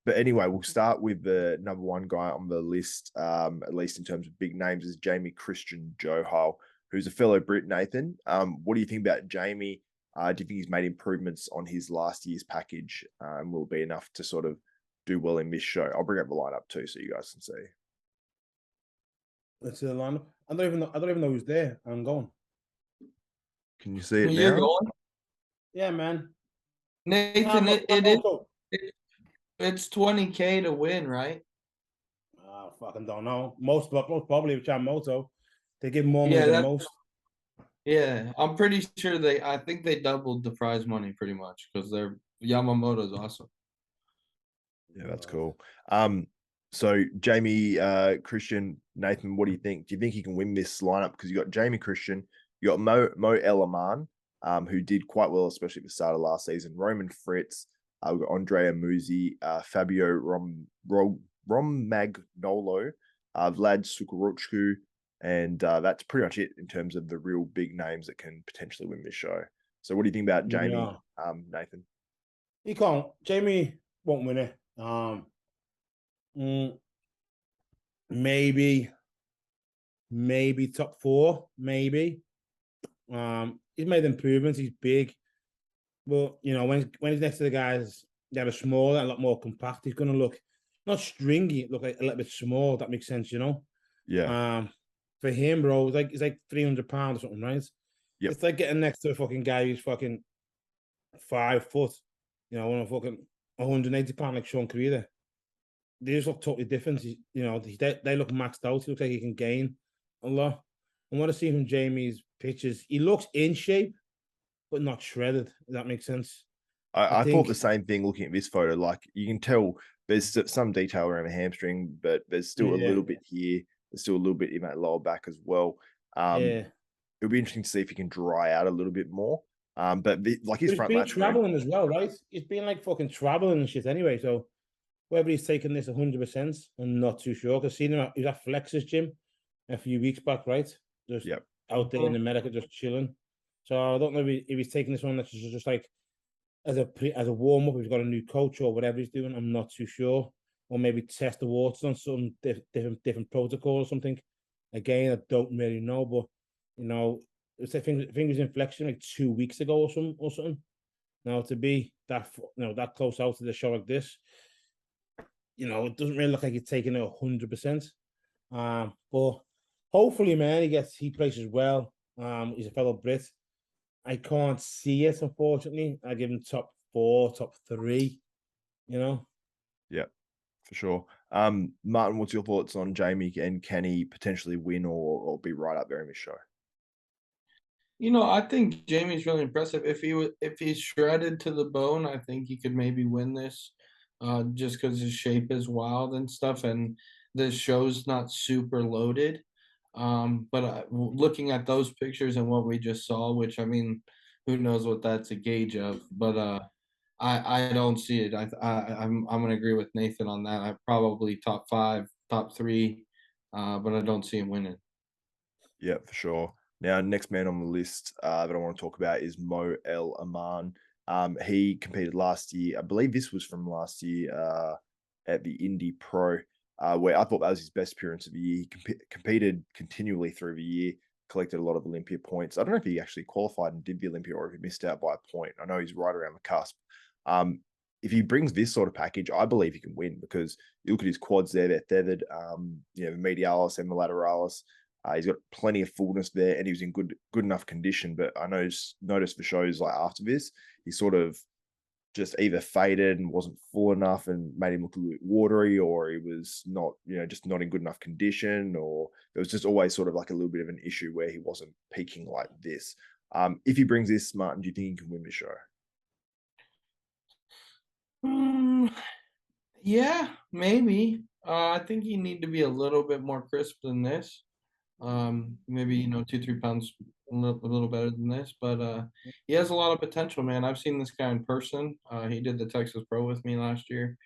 But anyway, we'll start with the number one guy on the list, at least in terms of big names, is Jamie Christian Johal, who's a fellow Brit, Nathan. What do you think about Jamie? Do you think he's made improvements on his last year's package and will be enough to sort of do well in this show? I'll bring up the lineup too so you guys can see. Let's see the lineup. I don't even know who's there. I'm going. Can you see it now? You're going? Yeah, man. Nathan, it's 20K to win, right? I fucking don't know. Most probably with Yamamoto. They give more money than most. Yeah, I'm pretty sure I think they doubled the prize money pretty much because their Yamamoto's awesome. Yeah, that's cool. So Jamie, Christian, Nathan, what do you think? Do you think he can win this lineup? Because you got Jamie Christian, you got Mo El Emam, who did quite well, especially at the start of last season. Roman Fritz, we've got Andrea Muzi, Fabio Romagnolo, Vlad Sukharuchko, and that's pretty much it in terms of the real big names that can potentially win this show. So what do you think about Jamie, Nathan? He can't. Jamie won't win it. Maybe top 4, maybe. He's made improvements. He's big, but you know when he's next to the guys that are smaller, a lot more compact, he's going to look not stringy, look like a little bit small. That makes sense, you know. Yeah. For him, bro, it's like 300 pounds or something, right? Yep. It's like getting next to a fucking guy who's fucking 5 foot, you know, on fucking 180 pound like Sean Creeder. They just look totally different. You know, they look maxed out. He looks like he can gain a lot. I want to see from Jamie's pictures. He looks in shape, but not shredded. If that makes sense. I thought the same thing looking at this photo. Like you can tell there's some detail around the hamstring, but there's still a little bit here. There's still a little bit in that lower back as well. It'll be interesting to see if he can dry out a little bit more. But like his front match, traveling as well, right? He's been like fucking traveling and shit anyway. So whether he's taking this 100%, I'm not too sure. Because seen him, he was at Flex's gym a few weeks back, right? Just out there in America, just chilling. So I don't know if he's taking this one that's just like as a warm up. If he's got a new coach or whatever he's doing, I'm not too sure. Or maybe test the waters on some different protocol or something. Again, I don't really know, but you know, I think it was in Flexion like 2 weeks ago or something. Now to be that that close out to the show like this, you know, it doesn't really look like he's taking it 100%. But hopefully, man, he places well. He's a fellow Brit. I can't see it, unfortunately. I give him top 4, top 3. You know. Yeah, for sure. Martin, what's your thoughts on Jamie, and can he potentially win or be right up there in this show? You know, I think Jamie's really impressive. If he's shredded to the bone, I think he could maybe win this, just because his shape is wild and stuff, and the show's not super loaded. But looking at those pictures and what we just saw, which I mean, who knows what that's a gauge of, but I don't see it. I'm gonna agree with Nathan on that. I probably top 5, top 3, but I don't see him winning. Yeah, for sure. Now, next man on the list that I want to talk about is Mo El Emam. He competed last year. I believe this was from last year at the Indy Pro, where I thought that was his best appearance of the year. He competed continually through the year, collected a lot of Olympia points. I don't know if he actually qualified and did the Olympia or if he missed out by a point. I know he's right around the cusp. If he brings this sort of package, I believe he can win because you look at his quads there, they're feathered, you know, the medialis and the lateralis. He's got plenty of fullness there, and he was in good enough condition. But I noticed for shows like after this, he sort of just either faded and wasn't full enough and made him look a little bit watery, or he was not, you know, just not in good enough condition, or there was just always sort of like a little bit of an issue where he wasn't peaking like this. If he brings this, Martin, do you think he can win the show? Yeah, maybe. I think you need to be a little bit more crisp than this. Maybe, you know, 2-3 pounds a little better than this, but he has a lot of potential, man. I've seen this guy in person. He did the Texas Pro with me last year.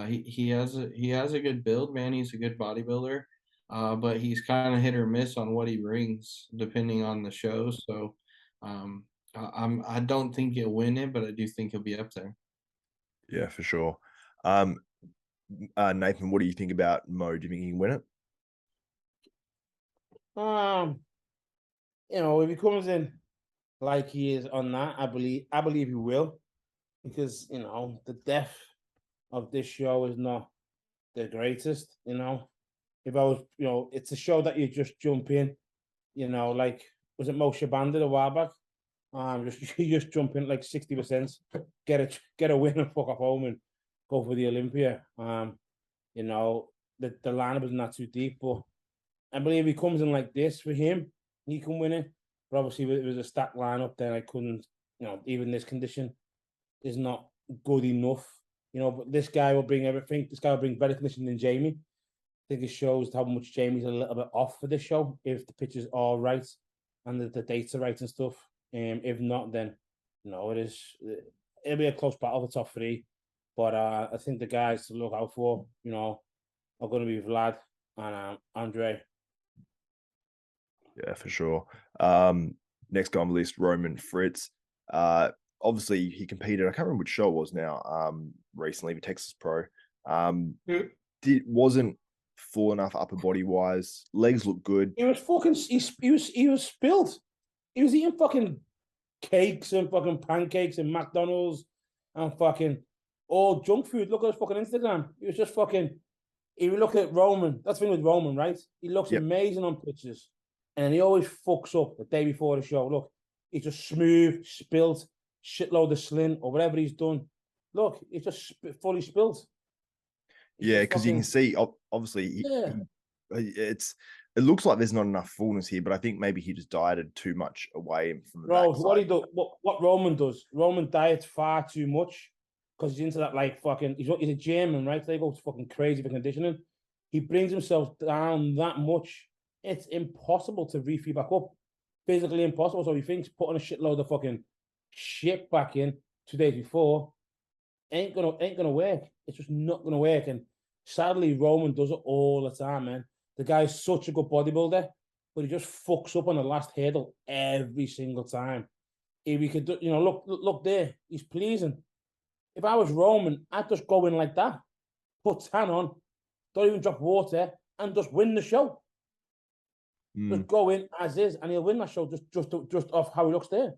He has a good build, man. He's a good bodybuilder, but he's kind of hit or miss on what he brings depending on the show. So I don't think he'll win it, but I do think he'll be up there. Yeah, for sure. Nathan, what do you think about Mo? Do you think he can win it? If he comes in like he is on that, I believe he will, because the depth of this show is not the greatest. If I was, it's a show that you just jump in, like was it Moshe Bandit a while back? You just jump in like 60%, get a win and fuck off home and go for the Olympia. The lineup is not too deep, but I believe he comes in like this for him, he can win it. But obviously, if it was a stacked lineup, then I couldn't. Even this condition is not good enough. But this guy will bring everything. This guy will bring better condition than Jamie. I think it shows how much Jamie's a little bit off for this show if the pitches are right and the dates are right and stuff. If not, then it'll be a close battle for top three. But I think the guys to look out for, are going to be Vlad and Andre. Yeah, for sure. Next guy on the list, Roman Fritz. Obviously, he competed. I can't remember which show it was now. Recently, the Texas Pro. Wasn't full enough upper body wise. Legs look good. He was fucking. He was spilled. He was eating fucking cakes and fucking pancakes and McDonald's and fucking all junk food. Look at his fucking Instagram. He was just fucking. If you look at Roman, that's the thing with Roman, right? He looks amazing on pictures, and he always fucks up the day before the show. Look, he's just smooth, spilled, shitload of slin or whatever he's done. Look, he's just fully spilled. Yeah, because you can see, obviously, it looks like there's not enough fullness here, but I think maybe he just dieted too much away from the backside. What he does, what Roman does, Roman diets far too much because he's into that like fucking. He's a German, right? They go fucking crazy for conditioning. He brings himself down that much. It's impossible to refeed back up. Physically impossible. So he thinks putting a shitload of fucking shit back in 2 days before ain't gonna work. It's just not gonna work. And sadly, Roman does it all the time, man. The guy's such a good bodybuilder, but he just fucks up on the last hurdle every single time. If we could do, look there, he's pleasing. If I was Roman, I'd just go in like that, put tan on, don't even drop water, and just win the show. Just go in as is, and he'll win that show just off how he looks there.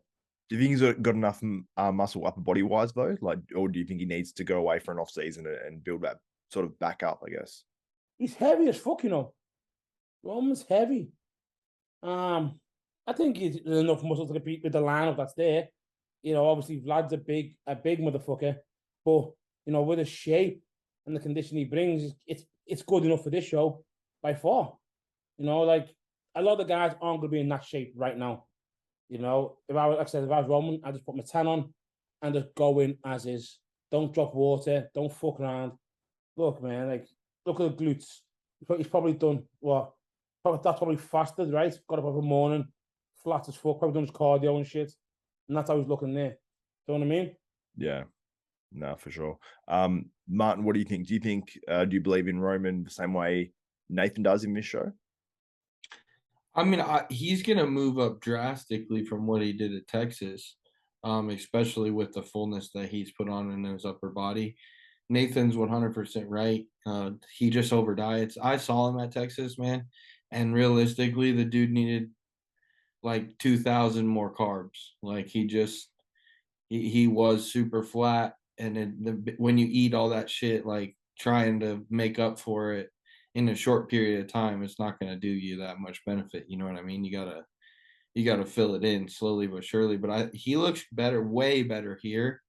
Do you think he's got enough muscle upper body wise though? Like, or do you think he needs to go away for an off season and build that sort of back up? I guess he's heavy as fuck, Roman's heavy. I think there's enough muscle to compete with the lineup that's there. Obviously Vlad's a big motherfucker, but with the shape and the condition he brings, it's good enough for this show by far. Like a lot of the guys aren't going to be in that shape right now. If I was Roman, I'd just put my tan on and just go in as is. Don't drop water. Don't fuck around. Look, man, look at the glutes. He's probably done what? That's probably fasted, right? Got up every morning, flat as fuck. Probably done his cardio and shit, and that's how he's looking there. Do you know what I mean? Yeah, no, for sure. Martin, what do you think? Do you believe in Roman the same way Nathan does in this show? I mean, he's going to move up drastically from what he did at Texas, especially with the fullness that he's put on in his upper body. Nathan's 100% right. He just over diets. I saw him at Texas, man, and realistically, the dude needed like 2,000 more carbs. Like he was super flat, and when you eat all that shit, like trying to make up for it in a short period of time, it's not going to do you that much benefit. You know what I mean? You gotta fill it in slowly but surely. But he looks better, way better here.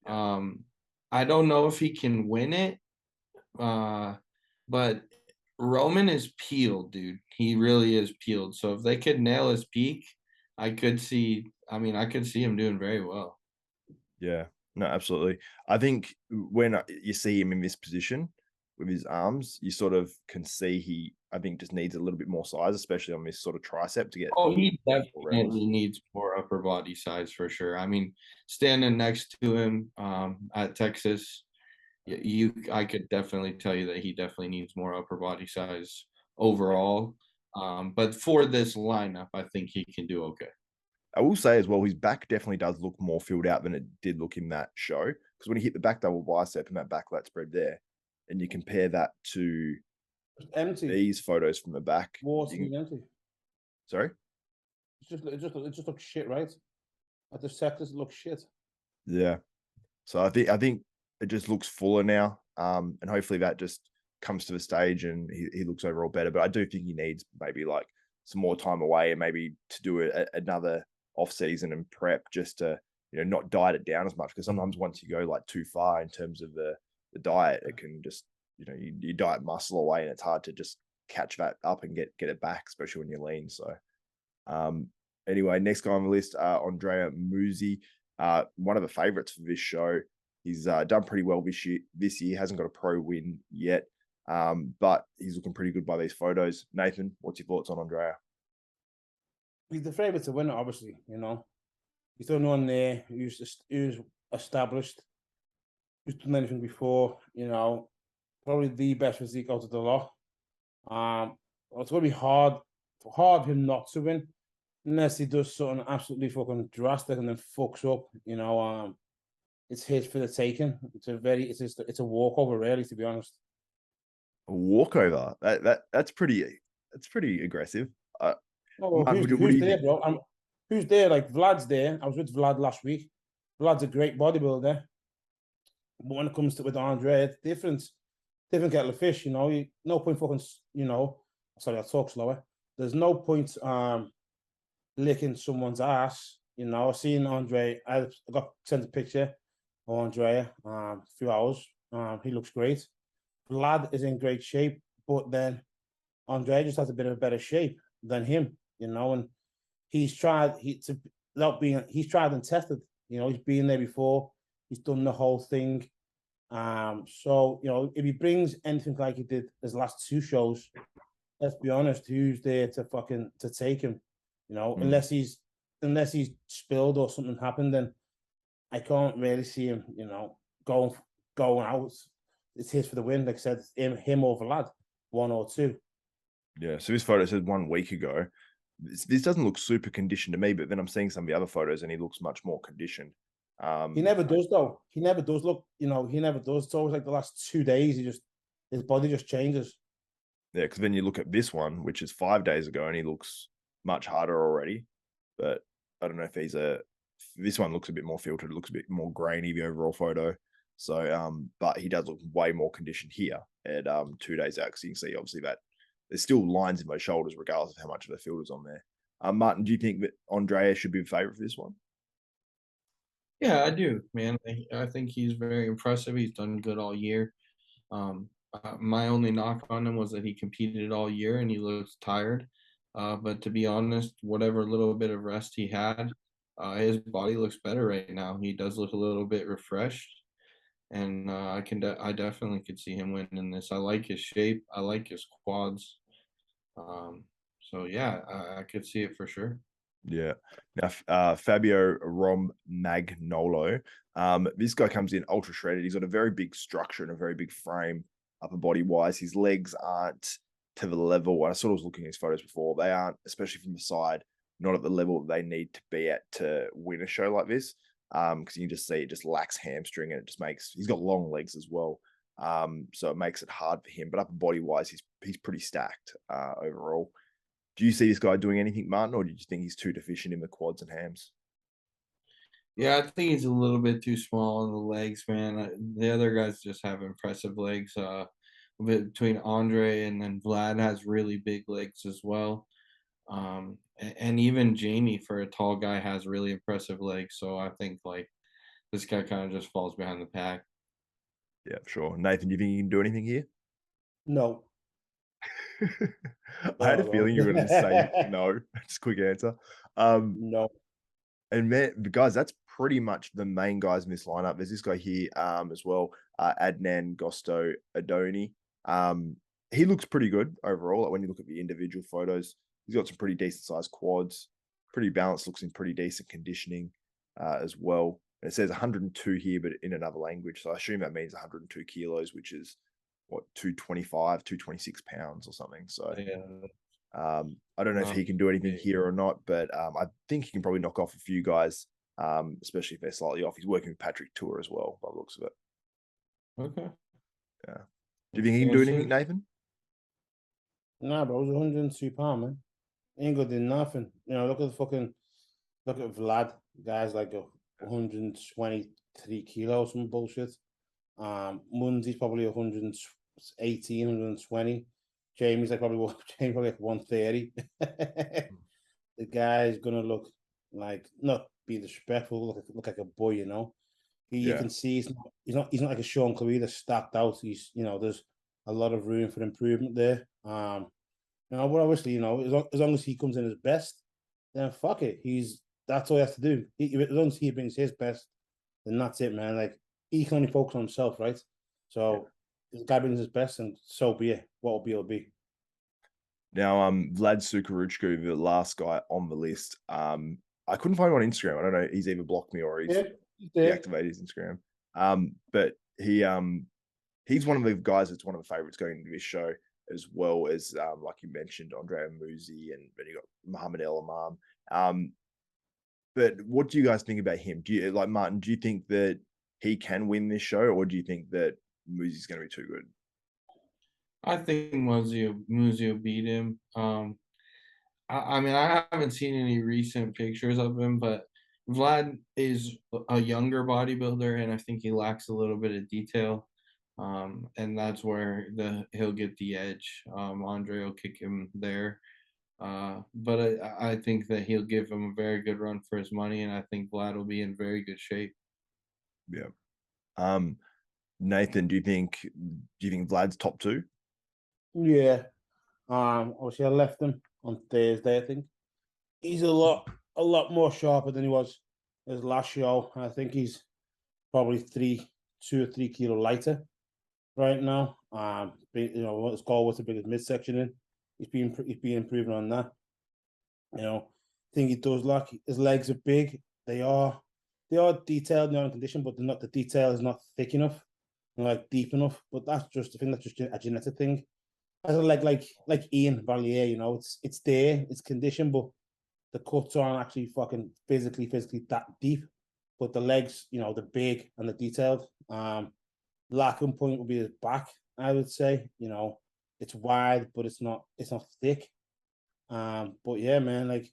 I don't know if he can win it, but Roman is peeled, dude. He really is peeled. So if they could nail his peak, I could see him doing very well. Yeah, no, absolutely. I think when you see him in this position with his arms, you sort of can see I think just needs a little bit more size, especially on this sort of tricep to get. Oh, he definitely needs more upper body size for sure. I mean, standing next to him at Texas, I could definitely tell you that he definitely needs more upper body size overall. But for this lineup, I think he can do okay. I will say as well, his back definitely does look more filled out than it did look in that show. Because when he hit the back double bicep and that back lat spread there, and you compare that to empty. these photos from the back. Empty. Sorry? It just looks shit, right? At the sectors, it looks shit. Yeah. So I think it just looks fuller now. And hopefully that just comes to the stage and he looks overall better. But I do think he needs maybe like some more time away and maybe to do another off season and prep just to, not diet it down as much. Because sometimes once you go like too far in terms of the diet, it can just, you diet muscle away and it's hard to just catch that up and get it back, especially when you're lean. So anyway, next guy on the list, Andrea Muzi, one of the favorites for this show. He's done pretty well this year, hasn't got a pro win yet, but he's looking pretty good by these photos. Nathan, what's your thoughts on Andrea? He's the favorite to win it, obviously. He's the only one there who's established, who's done anything before. Probably the best physique out of the lot. It's going to be hard for him not to win, unless he does something absolutely fucking drastic and then fucks up. It's his for the taking. It's a walkover, really, to be honest. A walkover? That's pretty aggressive. Who's there, bro? Who's there? Like Vlad's there. I was with Vlad last week. Vlad's a great bodybuilder, but when it comes to with Andre, it's different kettle of fish. No point fucking. Sorry, I'll talk slower. There's no point licking someone's ass. I've seen Andre. I got sent a picture of Andrea a few hours. He looks great. Vlad is in great shape, but then Andrea just has a bit of a better shape than him, and he's tried he's tried and tested. He's been there before. He's done the whole thing. So if he brings anything like he did his last two shows, let's be honest, who's there to take him? Unless he's spilled or something happened, then I can't really see him, going out. It's his for the win. Like I said, him or Vlad, 1 or 2. Yeah. So this photo said 1 week ago. This doesn't look super conditioned to me, but then I'm seeing some of the other photos and he looks much more conditioned. He never does though. He never does look. He never does. It's always like the last 2 days. His body just changes. Yeah, because then you look at this one, which is 5 days ago, and he looks much harder already. But I don't know if this one looks a bit more filtered. It looks a bit more grainy, the overall photo. So, but he does look way more conditioned here at 2 days out, because you can see obviously that there's still lines in my shoulders, regardless of how much of the filter's on there. Martin, do you think that Andrea should be the favorite for this one? Yeah, I do, man. I think he's very impressive. He's done good all year. My only knock on him was that he competed all year and he looks tired. But to be honest, whatever little bit of rest he had, his body looks better right now. He does look a little bit refreshed, and I definitely could see him winning this. I like his shape. I like his quads. So yeah, I could see it for sure. Yeah. Now, Fabio Romagnolo. This guy comes in ultra shredded. He's got a very big structure and a very big frame, upper body wise. His legs aren't to the level. I sort of was looking at his photos before. They aren't, especially from the side, not at the level that they need to be at to win a show like this. Because you can just see it just lacks hamstring, and it just makes, he's got long legs as well. So it makes it hard for him. But upper body wise, he's pretty stacked overall. Do you see this guy doing anything, Martin, or do you think he's too deficient in the quads and hams? Yeah, I think he's a little bit too small on the legs, man. The other guys just have impressive legs. Between Andre and then Vlad has really big legs as well. And even Jamie, for a tall guy, has really impressive legs. So I think like this guy kind of just falls behind the pack. Yeah, for sure. Nathan, do you think you can do anything here? No. I had a feeling you were going to say no. Just quick answer. No. And man, guys, that's pretty much the main guys in this lineup. There's this guy here as well, Adnan Gosto Adoni. He looks pretty good overall. Like when you look at the individual photos, he's got some pretty decent sized quads, pretty balanced, looks in pretty decent conditioning as well. And it says 102 here, but in another language. So I assume that means 102 kilos, which is what, 225, 226 pounds or something. So Yeah. I don't know if he can do anything here or not, but I think he can probably knock off a few guys, especially if they're slightly off. He's working with Patrick Tour as well, by the looks of it. Okay. Yeah. Do you think he can do anything, Nathan? Nah, bro, it was 102 pounds, man. Ain't good in nothing. Look at Vlad. Guy's like 123 kilos, some bullshit. Munzi's probably 118, 120. Jamie's like probably like 130. The guy's gonna look like, not be disrespectful, look like a boy, You can see he's not like a Sean Clary that's stacked out. He's there's a lot of room for improvement there. But obviously, as long as he comes in his best, then fuck it. That's all he has to do. As long as he brings his best, then that's it, man. Like, he can only focus on himself, right? So if the guy brings his best, and so be it. What will be, will be. Now, Vlad Sukharuchko, the last guy on the list. I couldn't find him on Instagram. I don't know. He's either blocked me or he's deactivated his Instagram. But he's one of the guys that's one of the favorites going into this show, as well as like you mentioned, Andrea Muzi, and then you got Mo El Emam. But what do you guys think about him? Do you like Martin? Do you think that he can win this show, or do you think that Muzi's going to be too good? I think Muzi will beat him. I mean, I haven't seen any recent pictures of him, but Vlad is a younger bodybuilder, and I think he lacks a little bit of detail. And that's where he'll get the edge. Andre will kick him there. But I think that he'll give him a very good run for his money, and I think Vlad will be in very good shape. Yeah. Nathan, do you think Vlad's top 2? Yeah. Obviously I left him on Thursday, I think. He's a lot more sharper than he was his last show. I think he's probably 2 or 3 kilo lighter right now. His goal was to bring his midsection in. He's been improving on that. I think he does lack. His legs are big. They are detailed now in condition, but the detail is not thick enough, like deep enough. But that's just a genetic thing. As a leg like Ian Valier, it's there, it's conditioned, but the cuts aren't actually fucking physically that deep. But the legs, they're big and they're detailed. Lacking point would be his back, I would say. It's wide, but it's not thick. But yeah, man, like,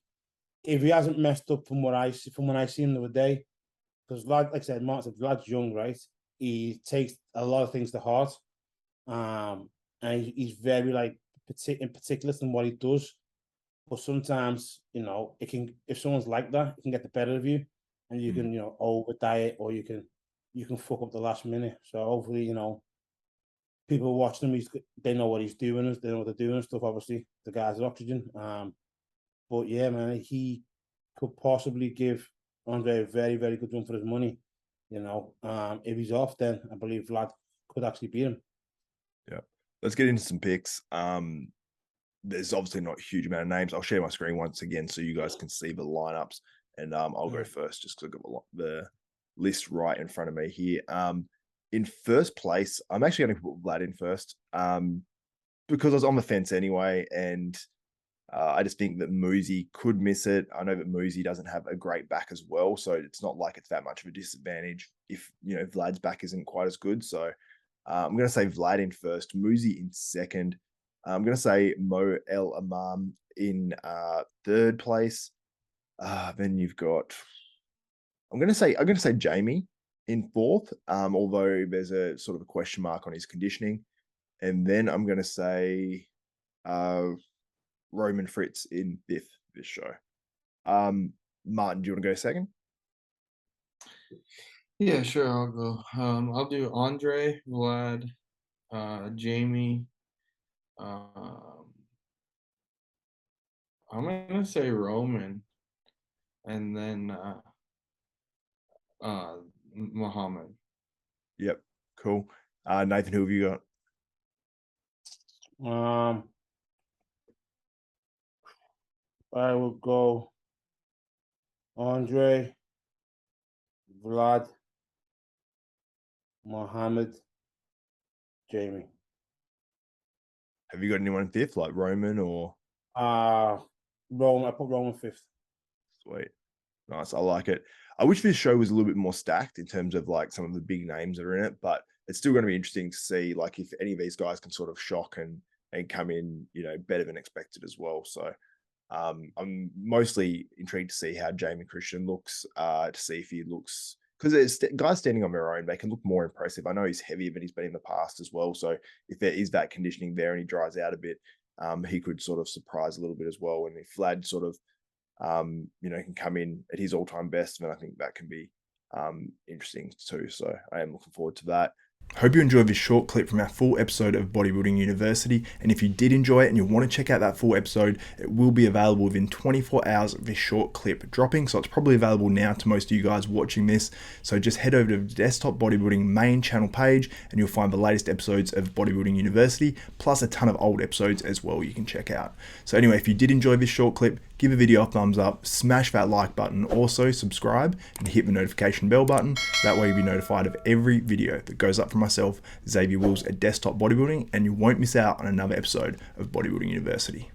if he hasn't messed up from when I seen him the other day, because like I said, Martin said, Vlad's young, right? He takes a lot of things to heart. And he's very particular in what he does. But sometimes, if someone's like that, it can get the better of you, and you can, over diet, or you can fuck up the last minute. So hopefully, people watching him, they know what he's doing, they know what they're doing and stuff. Obviously, the guy's oxygen. But yeah, man, he could possibly give Andre a very, very good run for his money. If he's off, then I believe Vlad could actually beat him. Yeah. Let's get into some picks. There's obviously not a huge amount of names. I'll share my screen once again so you guys can see the lineups. And I'll go first just because I've got the list right in front of me here. In first place, I'm actually going to put Vlad in first because I was on the fence anyway. And I just think that Muzi could miss it. I know that Muzi doesn't have a great back as well. So it's not like it's that much of a disadvantage if, Vlad's back isn't quite as good. So I'm going to say Vlad in first, Muzi in second. I'm going to say Mo El Emam in third place. Then you've got, I'm going to say Jamie in fourth, although there's a sort of a question mark on his conditioning. And then I'm going to say Roman Fritz in fifth this show. Martin, do you want to go second? Yeah, sure, I'll go. I'll do Andre, Vlad, Jamie. I'm gonna say Roman, and then Muhammad. Yep, cool. Nathan, who have you got? I will go Andre, Vlad, Muhammad, Jamie. Have you got anyone in fifth, like Roman or? Roman. I put Roman fifth. Sweet. Nice. I like it. I wish this show was a little bit more stacked in terms of like some of the big names that are in it, but it's still going to be interesting to see like if any of these guys can sort of shock and come in, you know, better than expected as well. So I'm mostly intrigued to see how Jamie Christian looks, to see if he looks, because it's guys standing on their own, they can look more impressive. I know he's heavier than he's been in the past as well. So if there is that conditioning there and he dries out a bit, he could sort of surprise a little bit as well. And if Vlad sort of, you know, can come in at his all-time best, then I think that can be interesting too. So I am looking forward to that. Hope you enjoyed this short clip from our full episode of Bodybuilding University. And if you did enjoy it and you want to check out that full episode, it will be available within 24 hours of this short clip dropping. So it's probably available now to most of you guys watching this. So just head over to the Desktop Bodybuilding main channel page and you'll find the latest episodes of Bodybuilding University, plus a ton of old episodes as well you can check out. So anyway, if you did enjoy this short clip, give the video a thumbs up, smash that like button, also subscribe and hit the notification bell button. That way you'll be notified of every video that goes up from myself, Xavier Wills at Desktop Bodybuilding, and you won't miss out on another episode of Bodybuilding University.